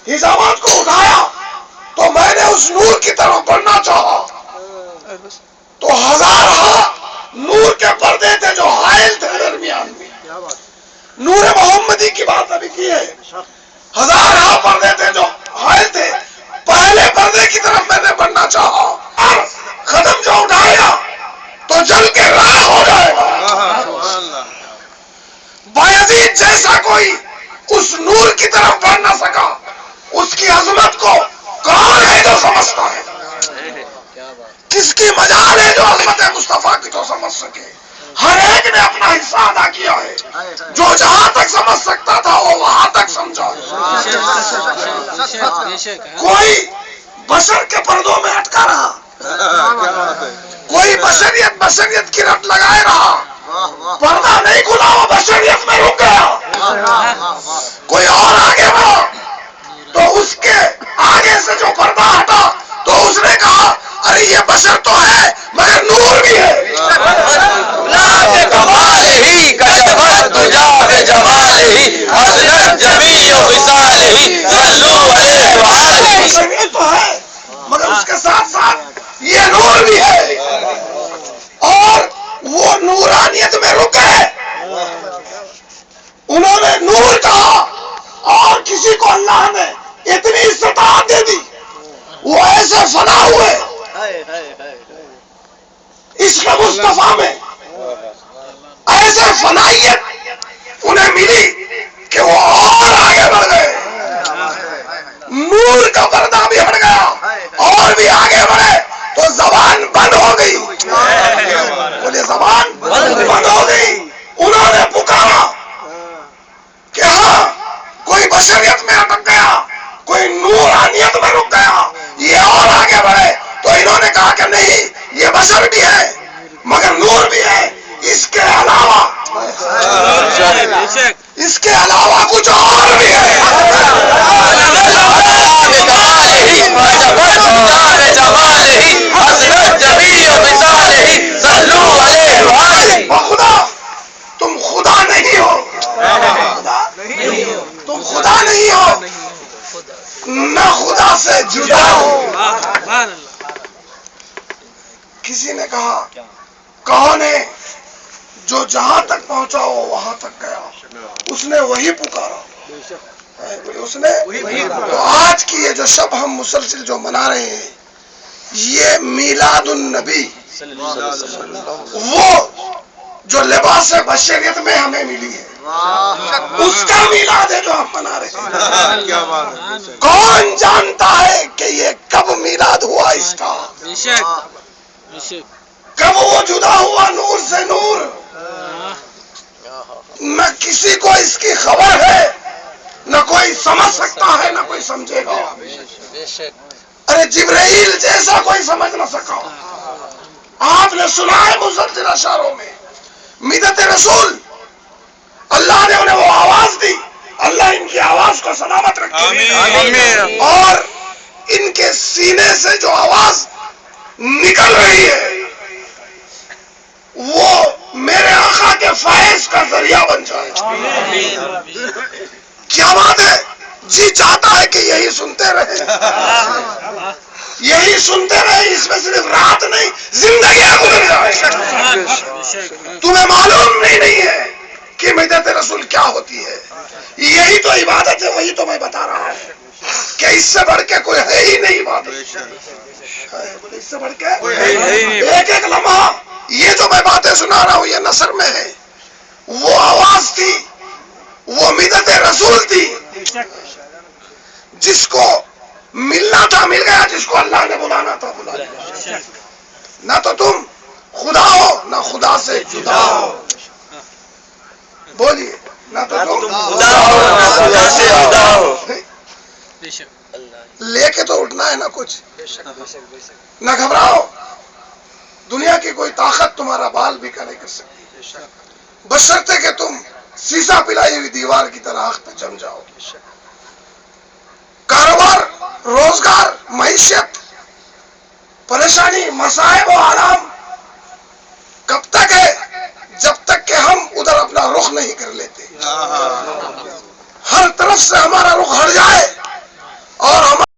حجامات کو اٹھایا تو میں نے اس نور کی طرف بڑھنا چاہا، تو ہزارہ نور کے پردے تھے جو حائل تھے درمیان میں. نور محمدی کی بات ابھی کی ہے. ہزارہ پردے تھے جو حائل تھے، پہلے پردے کی طرف میں نے بڑھنا چاہا، اور قدم جو اٹھایا تو جل کے راہ ہو جائے گا. بایزید جیسا کوئی اس نور کی طرف بڑھ نہ سکا. اس کی عظمت کو کون ہے جو سمجھتا ہے؟ کس کی مجال ہے جو عظمت مصطفیٰ کی تو سمجھ سکے؟ ہر ایک نے اپنا حصہ ادا کیا ہے. جو جہاں تک سمجھ سکتا تھا وہ وہاں تک سمجھا. کوئی بشر کے پردوں میں اٹکا رہا، کوئی بشریت کی رٹ لگائے رہا، پردہ نہیں کھلا، وہ بشریت میں رک گیا. کوئی اور آگے بڑھا تو اس کے آگے سے جو پردہ ہٹا تو اس نے کہا ارے یہ بشر تو ہے مگر نور بھی ہے. بشریت تو ہے مگر اس کے ساتھ ساتھ یہ نور بھی ہے، اور وہ نورانیت میں رکے. انہوں نے نور کہا اور کسی کو اللہ نے اتنی استطاعت دے دی، وہ ایسے فنا ہوئے عشق مصطفیٰ میں، ایسے فنائیت انہیں ملی کہ وہ اور آگے بڑھ گئے. نور کا پردہ بھی ہٹ گیا اور بھی آگے بڑھے تو زبان بند ہو گئی. بولے زبان بند ہو گئی. انہوں نے پکارا کہ ہاں کوئی بشریت میں اٹک گیا، کوئی نورانیت میں رک گیا، یہ اور آگے بڑھے. تو انہوں نے کہا کہ نہیں، یہ بشر بھی ہے مگر نور بھی ہے. اس کے علاوہ کچھ اور بھی ہے. خدا تم خدا نہیں ہو، تم خدا نہیں ہو، نہ خدا سے جدا ہو. کسی نے کہا کون ہے جو جہاں تک پہنچا ہو وہاں تک گیا؟ اس نے وہی پکارا. اس نے تو آج کی یہ جو شب ہم مسلسل جو منا رہے ہیں، یہ میلاد النبی، وہ جو لباس بشریت میں ہمیں ملی ہے اس کا میلاد ہے جو ہم منا رہے ہیں. کون جانتا ہے کہ یہ کب میلاد ہوا اس کا، کب وہ جدا ہوا نور سے نور؟ نہ کسی کو اس کی خبر ہے، نہ کوئی سمجھ سکتا ہے، نہ کوئی سمجھے گا. ارے جبرائیل جیسا کوئی سمجھ نہ سکا. آپ نے سنا ہے مسلسل اشعاروں میں مدت رسول، اللہ نے انہیں وہ آواز دی، اللہ ان کی آواز کو سلامت رکھے. اور ان کے سینے سے جو آواز نکل رہی ہے وہ میرے آقا کے فیض کا ذریعہ بن جائے. کیا بات ہے، جی چاہتا ہے کہ یہی سنتے رہے، یہی سنتے رہے. اس میں صرف رات نہیں، زندگیاں گزر جائے. تمہیں معلوم نہیں ہے کہ مدت رسول کیا ہوتی ہے. یہی تو عبادت ہے، وہی تو میں بتا رہا ہوں کہ اس سے بڑھ کے کوئی ہے ہی نہیں عبادت. اس سے بڑھ کے ایک ایک لمحہ یہ جو میں باتیں سنا رہا ہوں یہ نثر میں ہے. وہ آواز تھی، وہ مدت رسول تھی. جس کو ملنا تھا مل گیا، جس کو اللہ نے بلانا تھا بلا لیا. نہ تو تم خدا ہو نہ خدا سے جدا ہو. بولیے، نہ تو تم خدا ہو نہ خدا سے جدا ہو. لے کے تو اٹھنا ہے نہ کچھ، نہ گھبراؤ. دنیا کی کوئی طاقت تمہارا بال بھی نہیں کر سکتی، بشرطے کہ تم سیسا پلائی ہوئی دیوار کی طرح حق پہ جم جاؤ. کاروبار، روزگار، معیشت، پریشانی، مصائب و آرام کب تک ہے؟ جب تک کہ ہم ادھر اپنا رخ نہیں کر لیتے. ہر طرف سے ہمارا رخ ہٹ